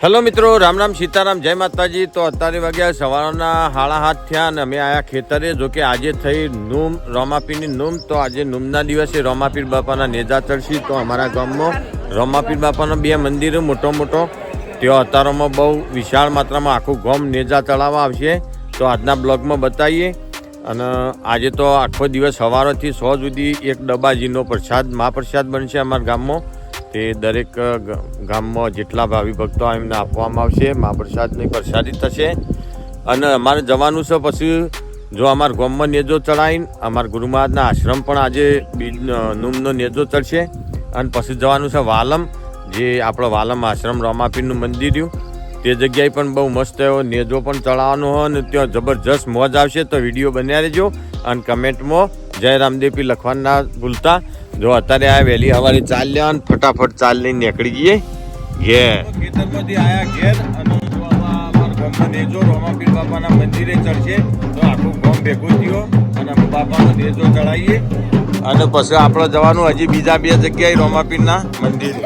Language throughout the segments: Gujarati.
હેલો મિત્રો, રામ રામ સીતારામ, જય માતાજી। તો અત્યારે વાગ્યા સવારના 7:30 થયા અને અમે આયા ખેતરે। જો કે આજે થઈ નૂમ, રોમાપીરની નૂમ। તો આજે નૂમના દિવસે રોમાપીર બાપાના નેજા ચડશે। તો અમારા ગામમાં રોમાપીર બાપાનો 2 મંદિર મોટો તેઓ અતારોમાં બહુ વિશાળ માત્રામાં આખું ગામ નેજા ચડાવવા આવશે। તો આજના બ્લોગમાં બતાવીએ। અને આજે તો આખો દિવસ સવારથી 100 સુધી એક ડબ્બાજીનો પ્રસાદ, મહાપ્રસાદ બનશે અમારા ગામમાં। તે દરેક ગામમાં જેટલા ભાવિ ભક્તો એમને આપવામાં આવશે। મહાપ્રસાદની પ્રસાદી થશે અને અમારે જવાનું છે। પછી જો અમારા ગામમાં નેજો ચડાવીને અમારા ગુરુ મહારાજના આશ્રમ પણ આજે નૂમનો નેજો ચડશે। અને પછી જવાનું છે વાલમ, જે આપણો વાલમ આશ્રમ રોમાપીરનું મંદિર રહ્યું, તે જગ્યાએ પણ બહુ મસ્ત એવો નેજો પણ ચડાવવાનો હોય અને ત્યાં જબરજસ્ત મોજ આવશે। તો વિડીયો બન્યા રહેજો અને કમેન્ટમાં જય રામદેવપીર લખવાનું ના ભૂલતા। જો અત્યારે આ વહેલી સવારે ચાલ લેવા, ફટાફટ ચાલ લઈને નીકળી જઈએ ઘેર। ખેતરમાંથી આયા ઘેર અને જો અમારા ગામમાં નેજો રોમાપીર બાપાના મંદિરે ચડશે। તો આખું ગામ ભેગું થયો અને બાપાનો નેજો ચડાવીએ અને પછી આપણે જવાનું હજી બીજા 2 જગ્યાએ રોમાપીરના મંદિરે।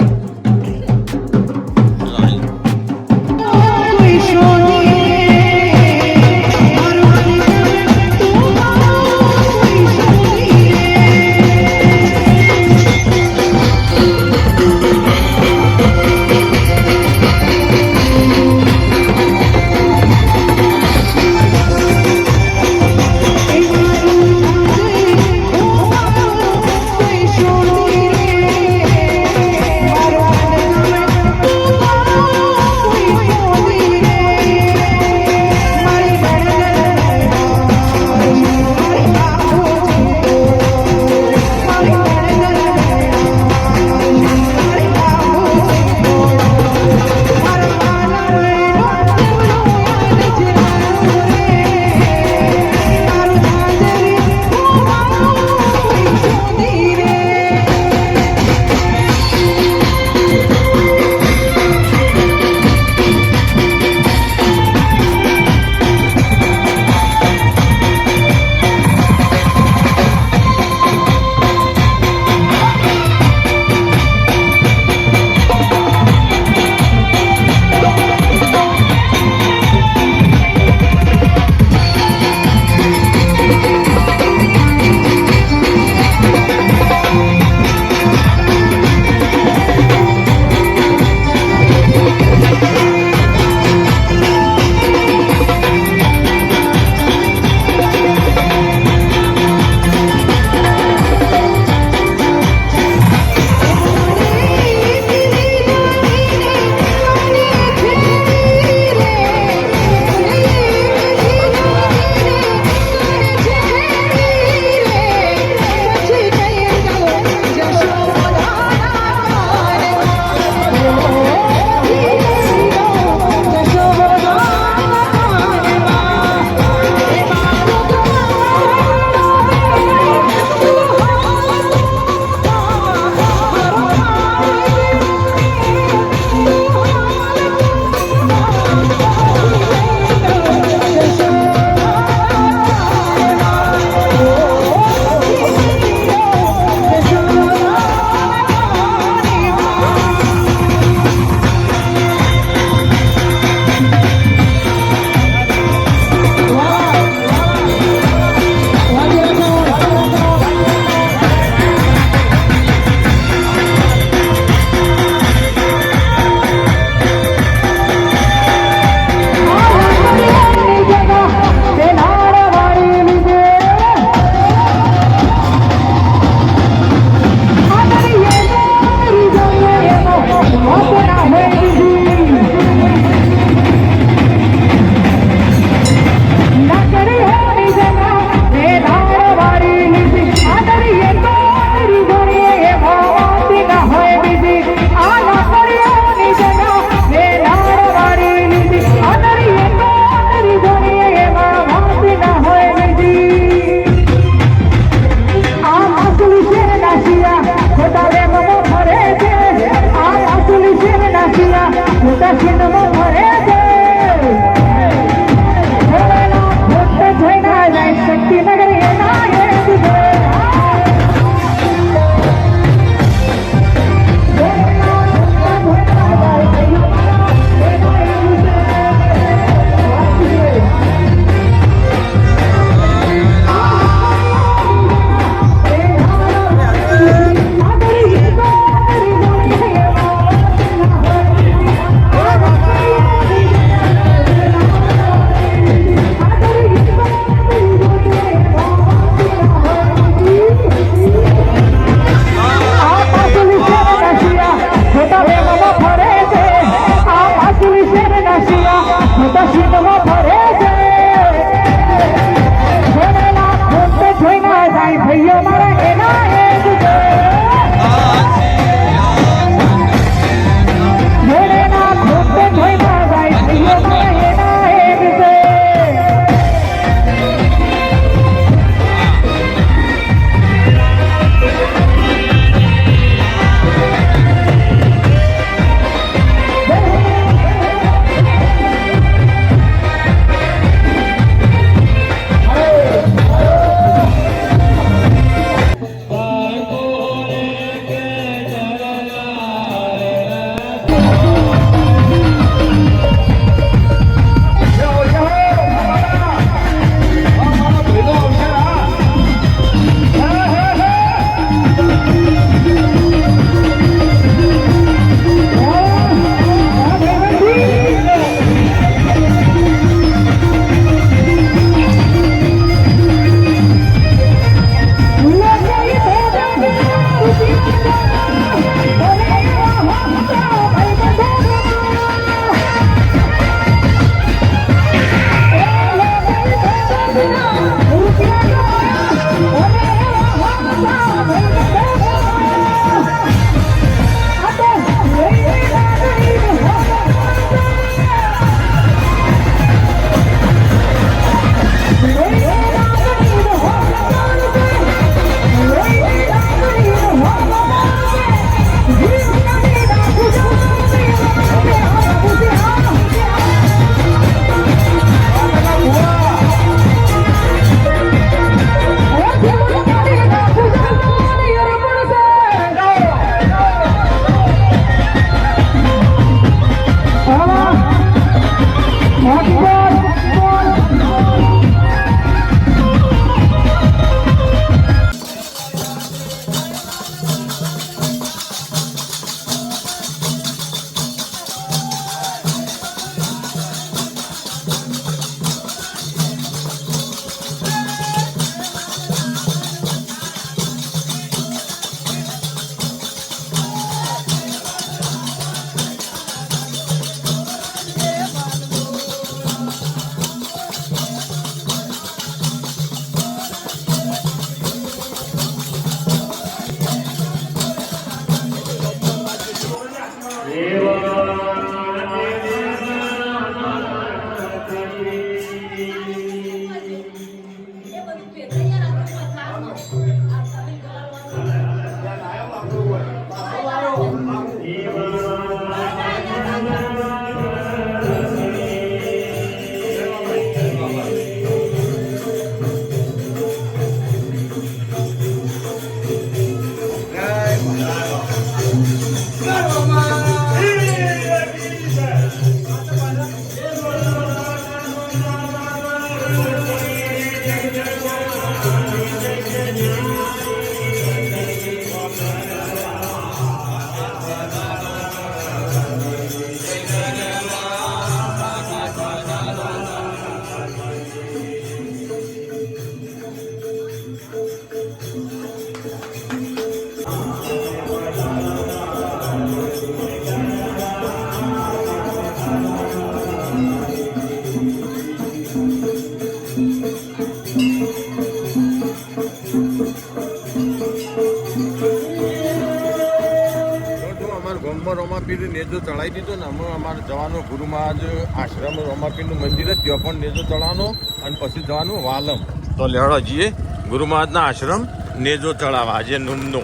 રોમાપીર નેજો ચડાવી દીધો ને અમે અમારે જવાનો ગુરુ મહારાજ આશ્રમ રોમાપીરનું મંદિર જ ત્યાં પણ નેજો ચડાવવાનો અને પછી જવાનું વાલમ. તો લેવડો જઈએ ગુરુ મહારાજના આશ્રમ નેજો ચડાવવા આજે નૂમનો.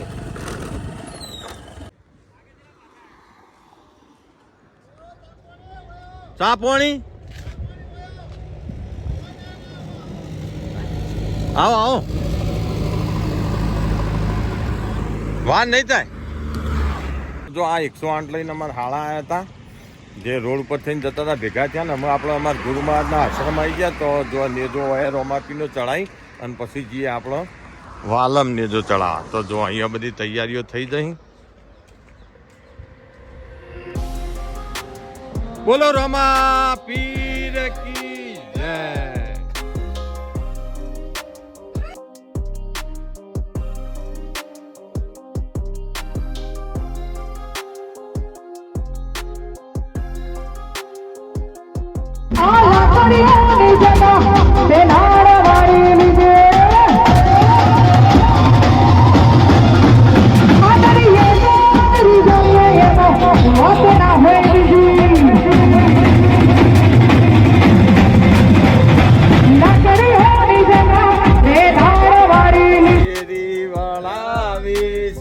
ચા પાણી આવો આવો વાર નહીં થાય. જો આ 108 લઈને અમારા હાળા આવ્યા હતા જે રોડ ઉપર થઈને જતા હતા ભેગા થયા ને અમે આપણે અમારા ગુરુ મહારાજના આશ્રમ આવી ગયા. તો જો નેજો હોય રોમાપીનો ચડાવી અને પછી જઈએ આપણો વાલમ નેજો ચડાવવા. તો જો અહીંયા બધી તૈયારીઓ થઈ જઈ. બોલો રોમાપીર કી જય.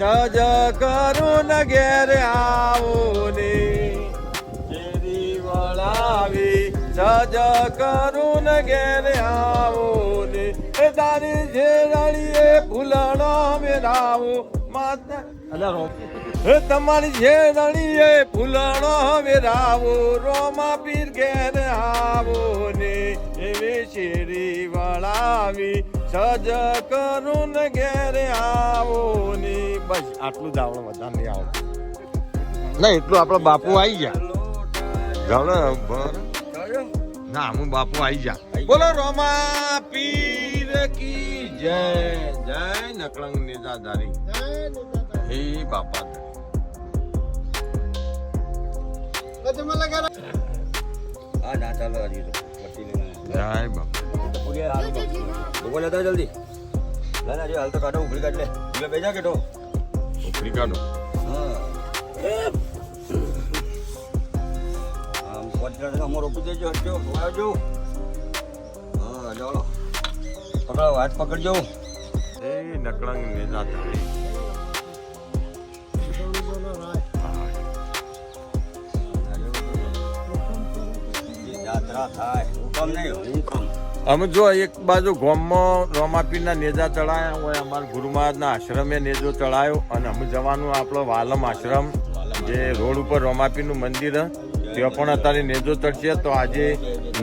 સજ કરું ઘેર આવો ને શેરી વળાવી સજ કરું ઘેર આવો ને એ તારી શેરણીએ ફૂલણો મેરાવું માતા તમારી શેરણીએ ફૂલણો મેરાવો રોમાપીર ઘેર આવો ને એવી શેરી વળાવી સજ કરું ઘેર આવો ને. બસ આટલું જ આવડે વધારે નહીં આવડે. ના એટલું આપડે બાપુ આવી ગયા ના હું બાપુ આવી જા. બોલો રોમાપીર કી જય. જય નકળંગ નેજાધારી હે બાપા. જય બાપા. જલ્દી હાલ તો કાઢો ઉભરી કાઢ લે બેજા કેટો ઉભરી કાઢો. અમારો પૂછેજો હટજો આવજો. હા ચાલો પકડો હાથ પકડજો. એ નકળંગ નેજા થાય. યાત્રા થાય હુકમ નહીં હુકમ. અમે જો એક બાજુ ગામમાં રોમાપીરના નેજા ચડાયા હોય અમારા ગુરુ મહારાજના આશ્રમે નેજો ચડાયો અને અમે જવાનું આપણો વાલમ આશ્રમ જે રોડ ઉપર રોમાપીરનું મંદિર ત્યાં પણ અત્યારે નેજો ચડશે. તો આજે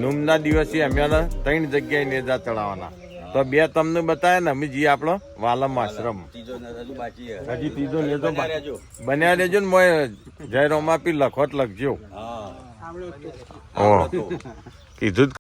નૂમના દિવસે અમે 3 જગ્યાએ નેજા ચડાવવાના. તો 2 તમને બતાવ્યા ને અમે જઈએ આપણો વાલમ આશ્રમ. હજી ત્રીજો નેજો બન્યા રહેજો ને મોય જય રોમાપીર લખોટ લખજો. કીધું